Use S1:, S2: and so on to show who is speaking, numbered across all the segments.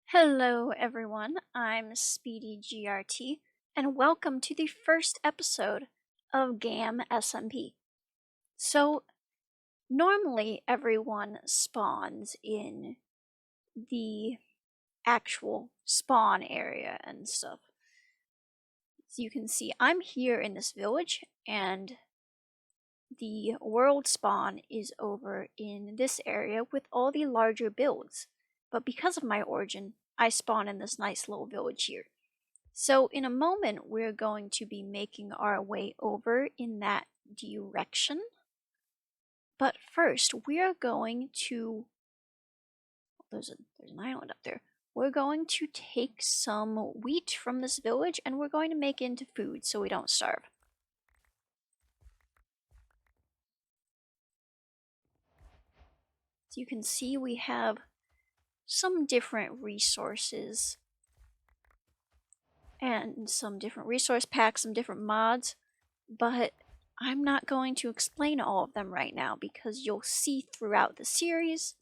S1: Hello everyone, I'm SpeedyGRT, and welcome to the first episode of GamSMP. So, normally everyone spawns in the actual spawn area and stuff. As you can see, I'm here in this village, and the world spawn is over in this area with all the larger builds. But because of my origin, I spawn in this nice little village here. So in a moment, we're going to be making our way over in that direction. But first, we are going to... There's an island up there. We're going to take some wheat from this village, and we're going to make it into food so we don't starve. As you can see, we have some different resources and some different resource packs, some different mods, but I'm not going to explain all of them right now because you'll see throughout the series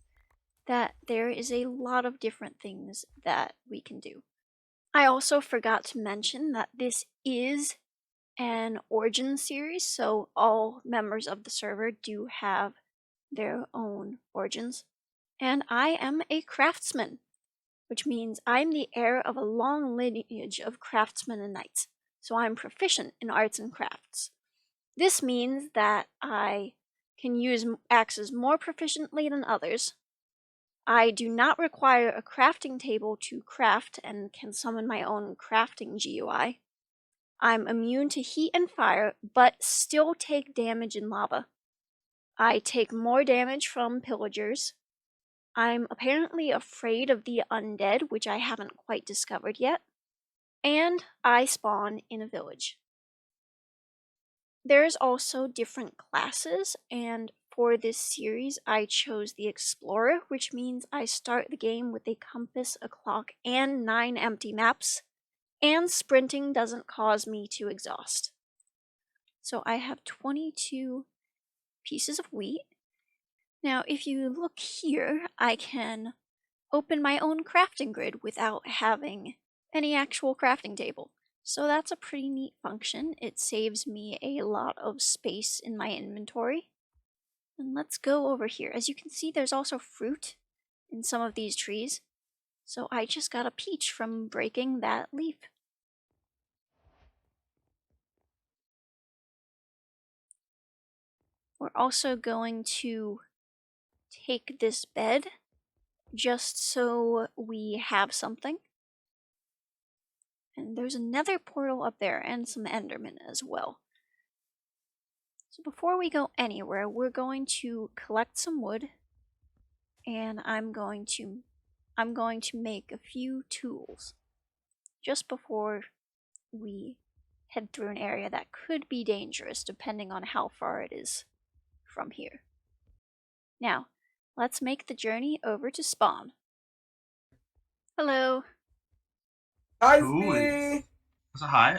S1: that there is a lot of different things that we can do. I also forgot to mention that this is an origin series, so all members of the server do have their own origins. And I am a craftsman, which means I'm the heir of a long lineage of craftsmen and knights, so I'm proficient in arts and crafts. This means that I can use axes more proficiently than others. I do not require a crafting table to craft and can summon my own crafting GUI. I'm immune to heat and fire, but still take damage in lava. I take more damage from pillagers. I'm apparently afraid of the undead, which I haven't quite discovered yet. And I spawn in a village. There's also different classes, and for this series I chose the Explorer, which means I start the game with a compass, a clock, and 9 empty maps, and sprinting doesn't cause me to exhaust. So I have 22 pieces of wheat. Now if you look here, I can open my own crafting grid without having any actual crafting table. So that's a pretty neat function. It saves me a lot of space in my inventory. And let's go over here. As you can see, there's also fruit in some of these trees. So I just got a peach from breaking that leaf. We're also going to take this bed just so we have something. And there's another portal up there and some endermen as well. So before we go anywhere, we're going to collect some wood, and I'm going to make a few tools just before we head through an area that could be dangerous depending on how far it is from here. Now, let's make the journey over to spawn. Hello.
S2: Hi,
S3: Ooh.
S2: Speedy.
S3: So hi,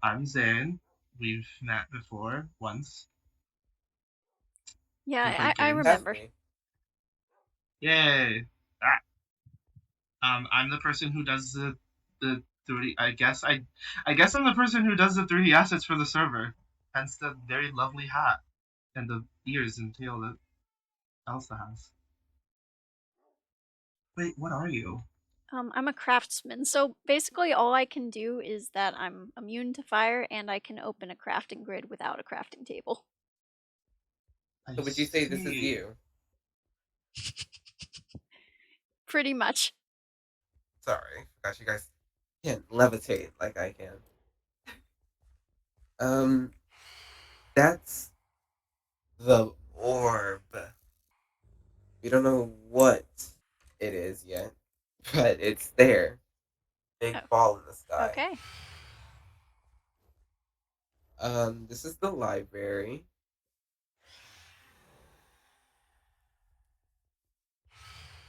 S3: I'm Zane. We've met before once.
S1: Yeah, I remember.
S3: Yay! I'm the person who does the 3D. I guess I'm the person who does the 3D assets for the server. Hence the very lovely hat and the ears and tail that Elsa has. Wait, what are you?
S1: I'm a craftsman, so basically all I can do is that I'm immune to fire and I can open a crafting grid without a crafting table.
S3: I
S2: So would you say this is
S3: see.
S2: you?
S1: Pretty much.
S2: Sorry, gosh, you guys can't levitate like I can. Um, that's the orb. We don't know what it is yet, but it's there. Big
S1: Oh,
S2: ball in the sky.
S1: okay.
S2: This is the library.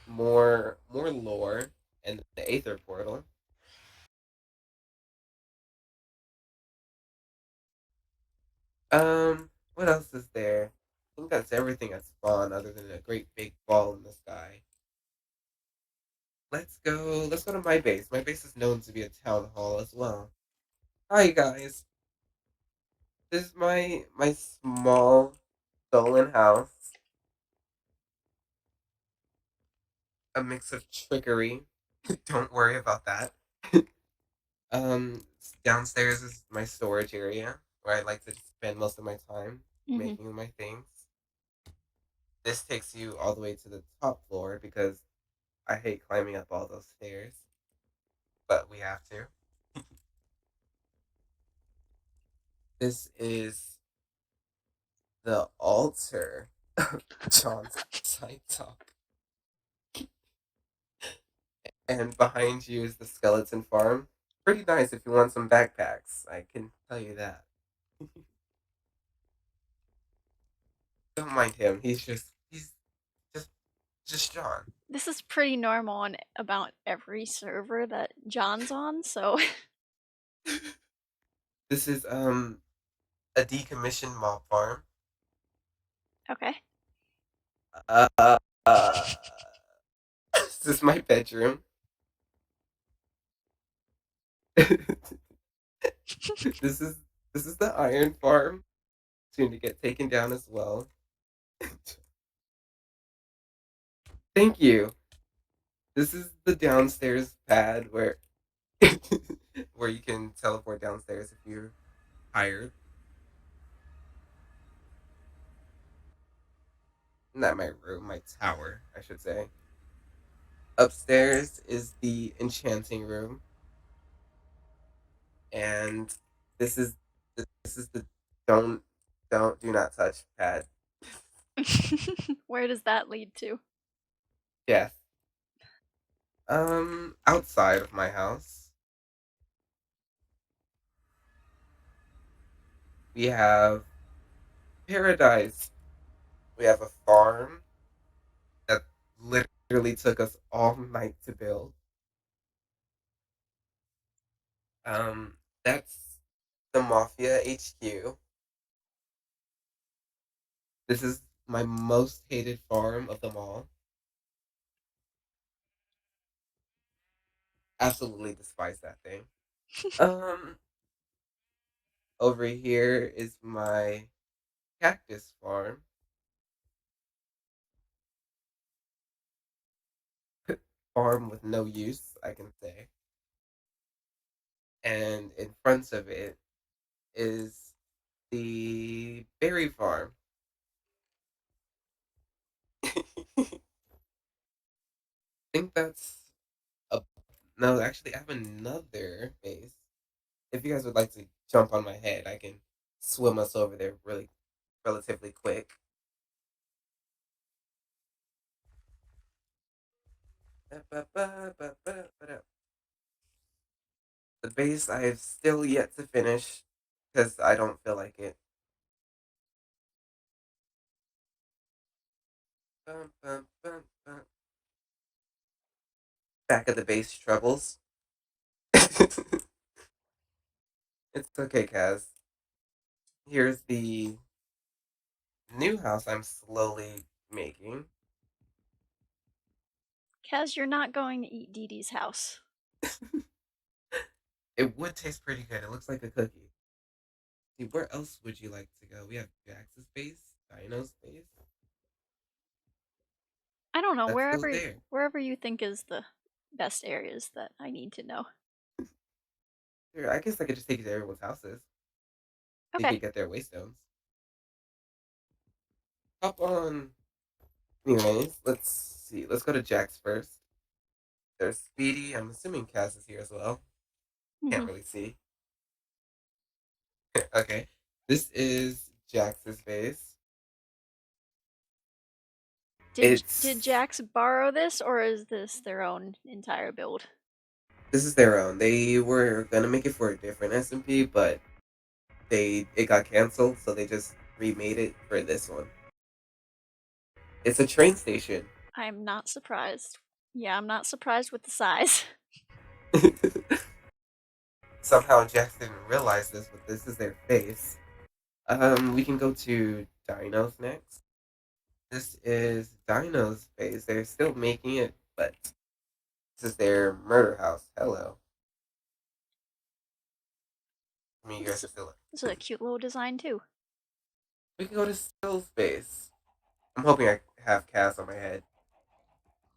S2: More lore and the Aether portal. What else is there? I think that's everything at spawn other than a great big ball in the sky. Let's go to my base. My base is known to be a town hall as well. Hi guys. This is my small stolen house. A mix of trickery. Don't worry about that. Downstairs is my storage area where I like to spend most of my time
S1: Hmm.
S2: making my things. This takes you all the way to the top floor because I hate climbing up all those stairs, but we have to. This is the altar of John's side talk. And behind you is the skeleton farm. Pretty nice if you want some backpacks, I can tell you that. Don't mind him. He's just just John.
S1: This is pretty normal on about every server that John's on, so
S2: This is a decommissioned mob farm.
S1: okay.
S2: Uh, uh, uh this is my bedroom. this is this is the iron farm. Soon to get taken down as well. Thank you. This is the downstairs pad where where you can teleport downstairs if you're hired. Not my room, my tower, I should say. Upstairs is the enchanting room, and this is this is the don't do not touch pad.
S1: Where does that lead to?
S2: Death. Outside of my house, we have paradise. We have a farm that literally took us all night to build. That's the Mafia HQ. This is my most hated farm of them all. Absolutely despise that thing. Um, Over here is my cactus farm. Farm with no use, I can say. And in front of it is the berry farm. I think that's a no. Actually, I have another base. If you guys would like to jump on my head, I can swim us over there really relatively quick. The base I have still yet to finish because I don't feel like it. Back of the base troubles. It's okay, Kaz. Here's the new house I'm slowly making.
S1: Kaz, you're not going to eat Dee Dee's house.
S2: It would taste pretty good. It looks like a cookie. See, where else would you like to go? We have Jax's base, Dino's base.
S1: I don't know,
S2: Let's go there.
S1: wherever you think is the best areas that I need to know.
S2: Here, I guess I could just take you to everyone's houses. You
S1: Okay.
S2: could get their waystones. hop on. Anyways, let's see. Let's go to Jax first. There's Speedy. I'm assuming Cass is here as well. Can't
S1: Mhm.
S2: really see. Okay. This is Jax's base.
S1: Did
S2: It's
S1: Jax borrow this, or is this their own entire build?
S2: This is their own. They were gonna make it for a different SMP, but it got canceled, so they just remade it for this one. It's a train station.
S1: I'm not surprised. Yeah, I'm not surprised with the size.
S2: Somehow Jax didn't realize this, but this is their face. We can go to Dino's next. This is Dino's base. They're still making it, but this is their murder house. Hello. I mean, you guys
S1: This,
S2: are still.
S1: this is a cute little design too.
S2: We can go to Still's base. I'm hoping I have Cass on my head.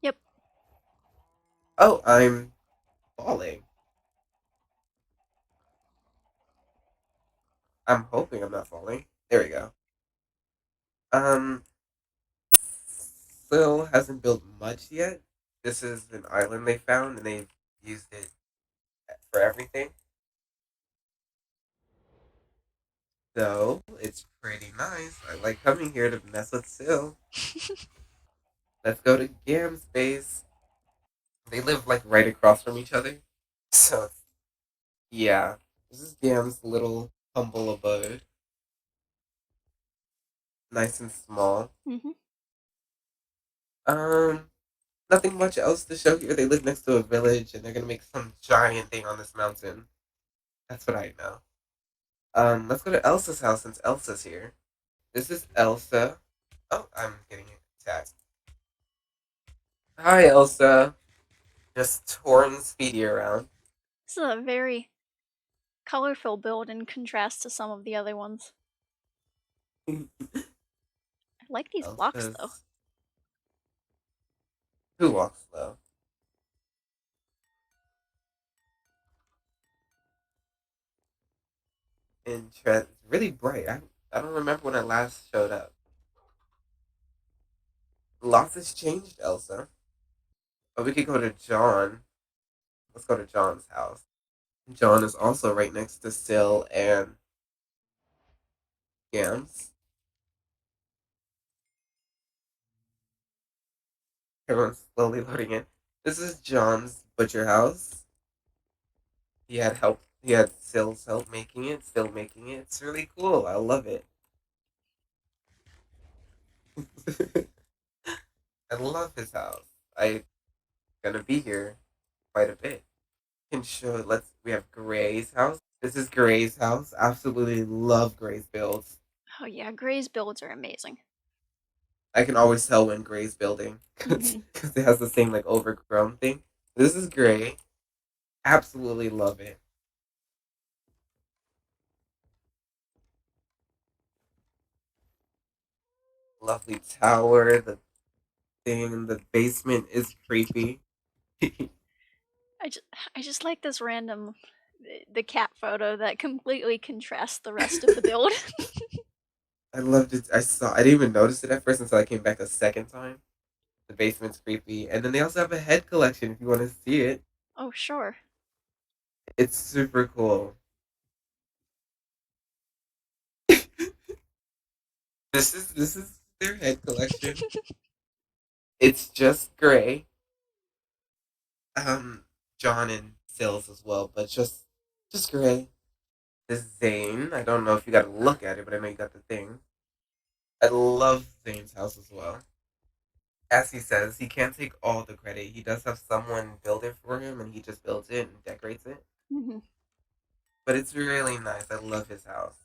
S1: Yep.
S2: Oh, I'm falling. I'm hoping I'm not falling. There we go. Um, Phil hasn't built much yet. This is an island they found, and they've used it for everything. So it's pretty nice. I like coming here to mess with Sil. Let's go to Gam's base. They live like right across from each other. So yeah, this is Gam's little humble abode. Nice and small.
S1: Mhm.
S2: Um, Nothing much else to show here. They live next to a village, and they're gonna make some giant thing on this mountain. That's what I know. Let's go to Elsa's house since Elsa's here. This is Elsa. Oh, I'm getting attacked. Hi, Elsa. Just touring Speedy around.
S1: This is a very colorful build in contrast to some of the other ones. I like these blocks though.
S2: Elsa's. Who walks slow? Interest. Really bright. I don't remember when I last showed up. Lots has changed, Elsa. But we could go to John. Let's go to John's house. John is also right next to Sil and Gams. Everyone's slowly loading in. This is John's butcher house. He had help. He had Sil's help making it. Still making it. It's really cool. I love it. I love his house. I'm gonna be here quite a bit. Can show. We have Gray's house. This is Gray's house. Absolutely love Gray's builds.
S1: Oh yeah, Gray's builds are amazing.
S2: I can always tell when Gray's building because
S1: Mhm.
S2: it has the same like overgrown thing. This is Gray. Absolutely love it. Lovely tower. The thing in the basement is creepy.
S1: I just, I just like this random, the cat photo that completely contrasts the rest of the build.
S2: I loved it. I didn't even notice it at first until I came back a second time. The basement's creepy, and then they also have a head collection if you want to see it.
S1: Oh sure.
S2: It's super cool. This is their head collection. It's just gray. Um, John and Sills as well, but just gray. This Zane. I don't know if you got to look at it, but I know you got the thing. I love Zane's house as well. As he says, he can't take all the credit. He does have someone build it for him, and he just builds it and decorates it.
S1: Mhm.
S2: But it's really nice. I love his house.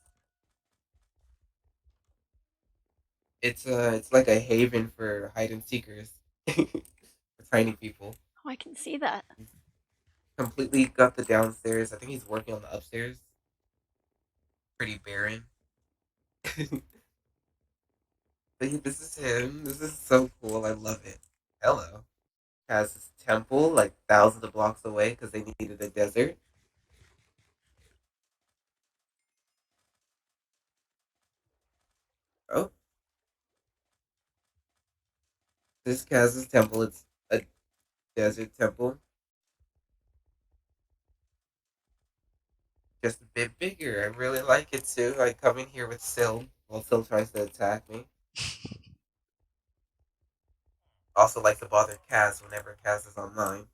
S2: It's like a haven for hide and seekers, for tiny people.
S1: Oh, I can see that.
S2: Completely got the downstairs. I think he's working on the upstairs. Pretty barren. But yeah, this is him. This is so cool. I love it. Hello. Has this temple like thousands of blocks away because they needed a desert. Oh, This Caziuz temple, it's a desert temple. Just a bit bigger. I really like it too. I come in here with Syl while Syl tries to attack me. Also like to bother Kaz whenever Kaz is online.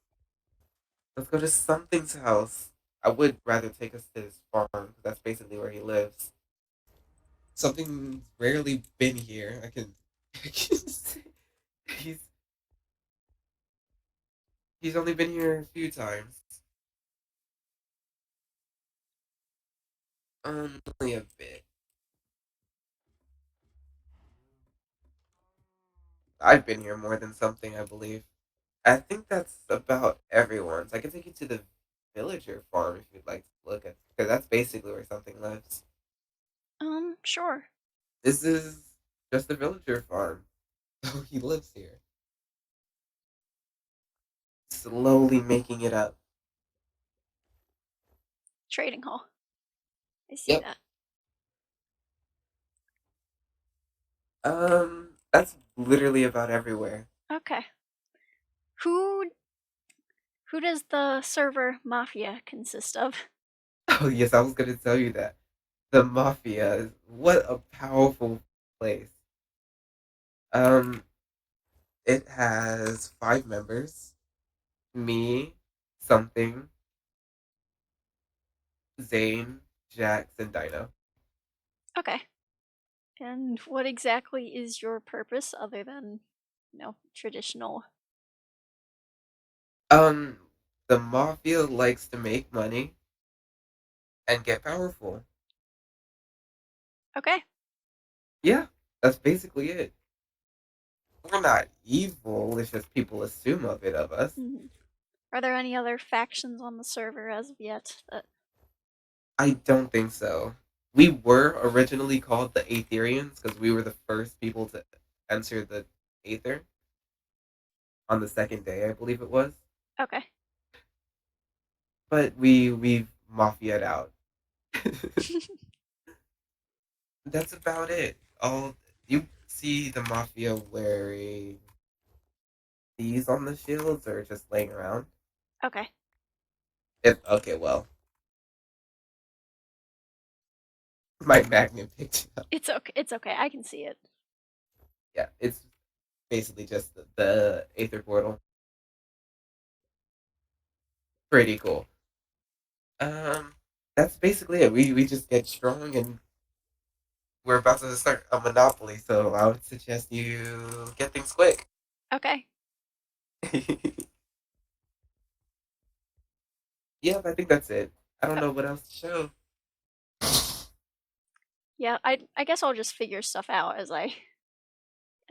S2: Let's go to Something's house. I would rather take us to his farm because that's basically where he lives. Something's rarely been here. I can say he's he's only been here a few times. Only a bit. I've been here more than something, I believe. I think that's about everyone's. I can take you to the villager farm if you'd like to look at, because that's basically where something lives.
S1: Sure.
S2: This is just a villager farm, so he lives here, slowly making it up.
S1: Trading hall. I see
S2: Yep.
S1: that.
S2: That's literally about everywhere.
S1: Okay. Who does the server mafia consist of?
S2: Oh yes, I was gonna tell you that. The mafia is what a powerful place. Um, it has 5 members. Me, something, Zane, Jax, and Dino.
S1: Okay. And what exactly is your purpose other than, traditional?
S2: Um, the mafia likes to make money and get powerful.
S1: Okay.
S2: Yeah, that's basically it. We're not evil, it's just people assume of it of us.
S1: Mhm. Are there any other factions on the server as of yet?
S2: I don't think so. We were originally called the Aetherians because we were the first people to enter the Aether on the second day, I believe it was.
S1: Okay.
S2: But we've mafia'd out. That's about it. All you see the mafia wearing these on the shields or just laying around.
S1: Okay.
S2: If okay, well, my magnet picked it up.
S1: It's okay. It's okay. I can see it.
S2: Yeah, it's basically just the Aether portal. Pretty cool. Um, that's basically it. We just get strong and we're about to start a monopoly, so I would suggest you get things quick.
S1: Okay.
S2: Yeah, I think that's it. I don't
S1: Uh,
S2: know what else to show.
S1: yeah, I guess I'll just figure stuff out as I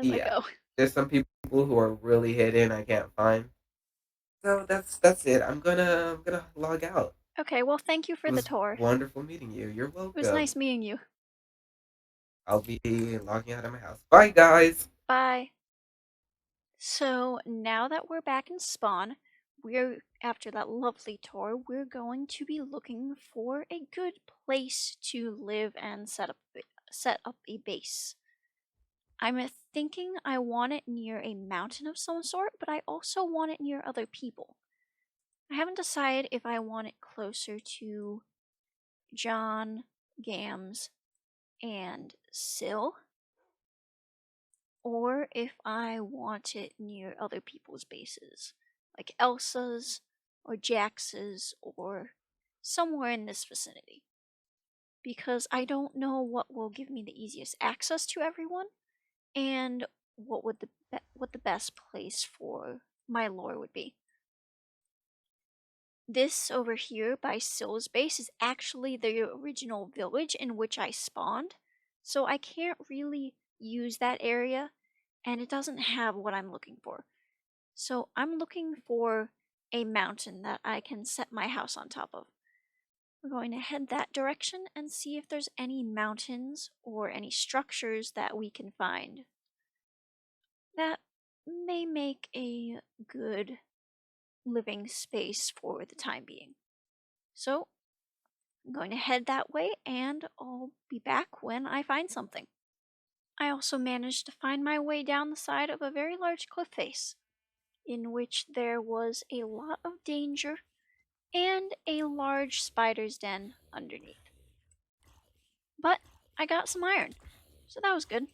S2: Yeah,
S1: go.
S2: there's some people who are really hidden I can't find. So that's it. I'm gonna log out.
S1: Okay, well, thank you
S2: It
S1: for the
S2: was
S1: tour.
S2: wonderful meeting you. You're
S1: It was
S2: welcome.
S1: nice meeting you.
S2: I'll be logging out of my house. Bye, guys.
S1: Bye. So now that we're back in spawn, after that lovely tour, we're going to be looking for a good place to live and set up a base. I'm thinking I want it near a mountain of some sort, but I also want it near other people. I haven't decided if I want it closer to John, Gams, and Syl, or if I want it near other people's bases, like Elsa's or Jax's or somewhere in this vicinity. Because I don't know what will give me the easiest access to everyone and what the best place for my lore would be. This over here by Syl's base is actually the original village in which I spawned, so I can't really use that area, and it doesn't have what I'm looking for. So I'm looking for a mountain that I can set my house on top of. We're going to head that direction and see if there's any mountains or any structures that we can find that may make a good living space for the time being. So I'm going to head that way and I'll be back when I find something. I also managed to find my way down the side of a very large cliff face, in which there was a lot of danger and a large spider's den underneath. But I got some iron, so that was good.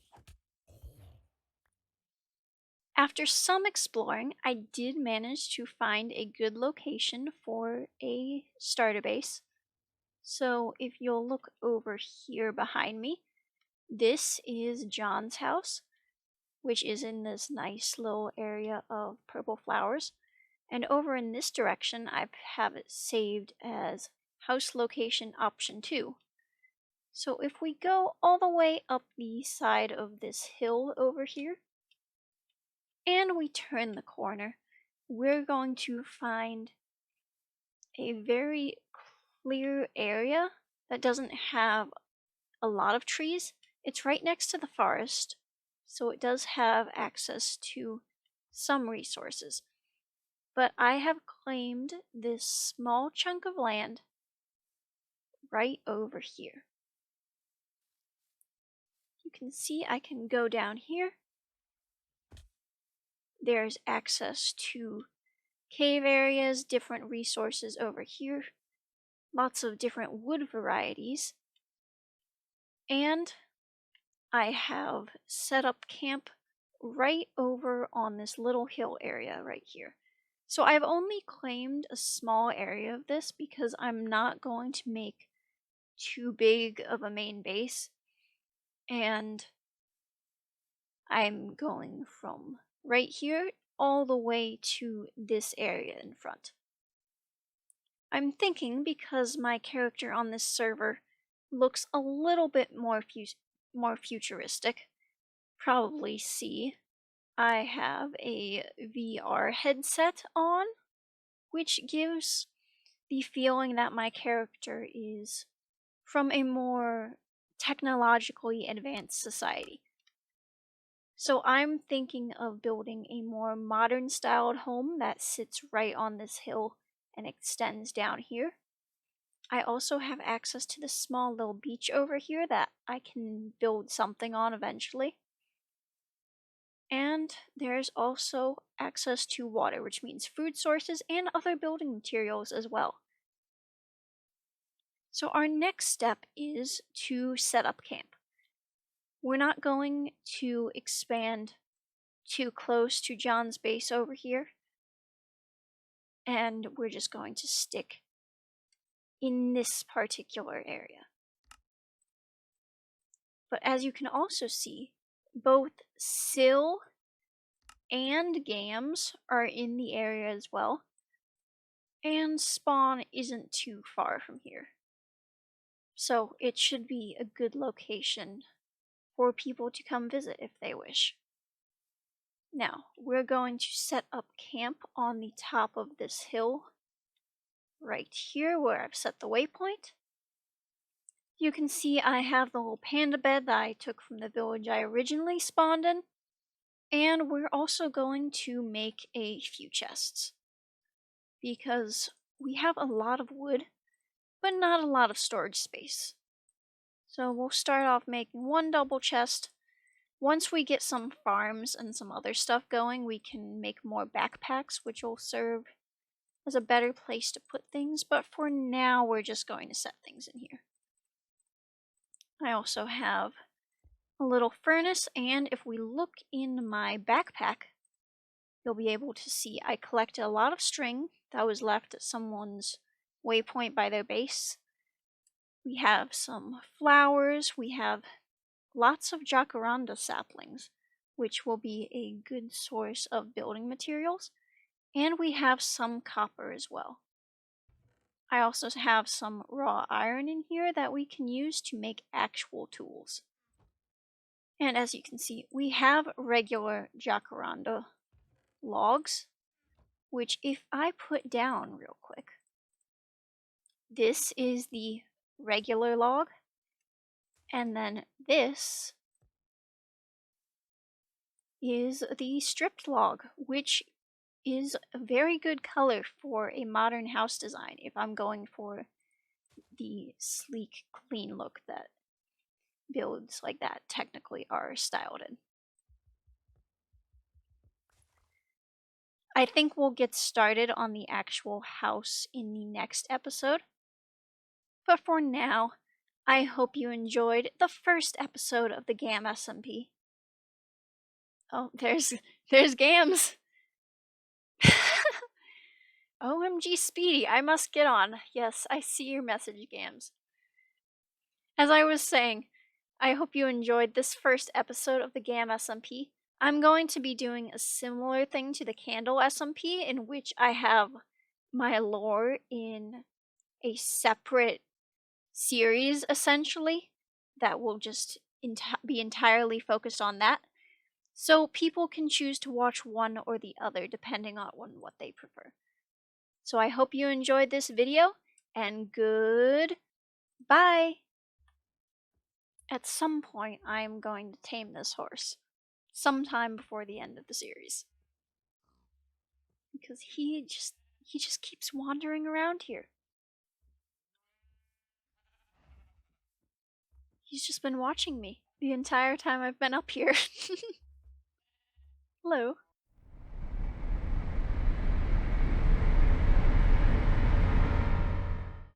S1: After some exploring, I did manage to find a good location for a starter base. So if you'll look over here behind me, this is John's house, which is in this nice little area of purple flowers. And over in this direction, I have it saved as house location option 2. So if we go all the way up the side of this hill over here, and we turn the corner, we're going to find a very clear area that doesn't have a lot of trees. It's right next to the forest, so it does have access to some resources. But I have claimed this small chunk of land right over here. You can see I can go down here. There's access to cave areas, different resources over here, lots of different wood varieties, and I have set up camp right over on this little hill area right here. So I've only claimed a small area of this because I'm not going to make too big of a main base, and I'm going from right here all the way to this area in front. I'm thinking because my character on this server looks a little bit more futuristic, probably see, I have a VR headset on, which gives the feeling that my character is from a more technologically advanced society. So I'm thinking of building a more modern styled home that sits right on this hill and extends down here. I also have access to this small little beach over here that I can build something on eventually. And there's also access to water, which means food sources and other building materials as well. So our next step is to set up camp. We're not going to expand too close to John's base over here, and we're just going to stick in this particular area. But as you can also see, both Syl and Gams are in the area as well, and spawn isn't too far from here. So it should be a good location for people to come visit if they wish. Now, we're going to set up camp on the top of this hill, right here where I've set the waypoint. You can see I have the little panda bed that I took from the village I originally spawned in, and we're also going to make a few chests, because we have a lot of wood, but not a lot of storage space. So we'll start off making one double chest. Once we get some farms and some other stuff going, we can make more backpacks, which will serve as a better place to put things, but for now we're just going to set things in here. I also have a little furnace, and if we look in my backpack, you'll be able to see I collected a lot of string that was left at someone's waypoint by their base. We have some flowers, we have lots of jacaranda saplings, which will be a good source of building materials, and we have some copper as well. I also have some raw iron in here that we can use to make actual tools. And as you can see, we have regular jacaranda logs, which if I put down real quick, this is the regular log, and then this is the stripped log, which is a very good color for a modern house design if I'm going for the sleek, clean look that builds like that technically are styled in. I think we'll get started on the actual house in the next episode. But for now, I hope you enjoyed the first episode of the GamSMP. Oh, there's Gams. OMG Speedy, I must get on. Yes, I see your message, Gams. As I was saying, I hope you enjoyed this first episode of the GamSMP. I'm going to be doing a similar thing to the Candle SMP, in which I have my lore in a separate series, essentially, that will just be entirely focused on that. So people can choose to watch one or the other depending on what they prefer. So I hope you enjoyed this video, and goodbye! At some point, I am going to tame this horse. Sometime before the end of the series. Because he just keeps wandering around here. He's just been watching me the entire time I've been up here. Hello.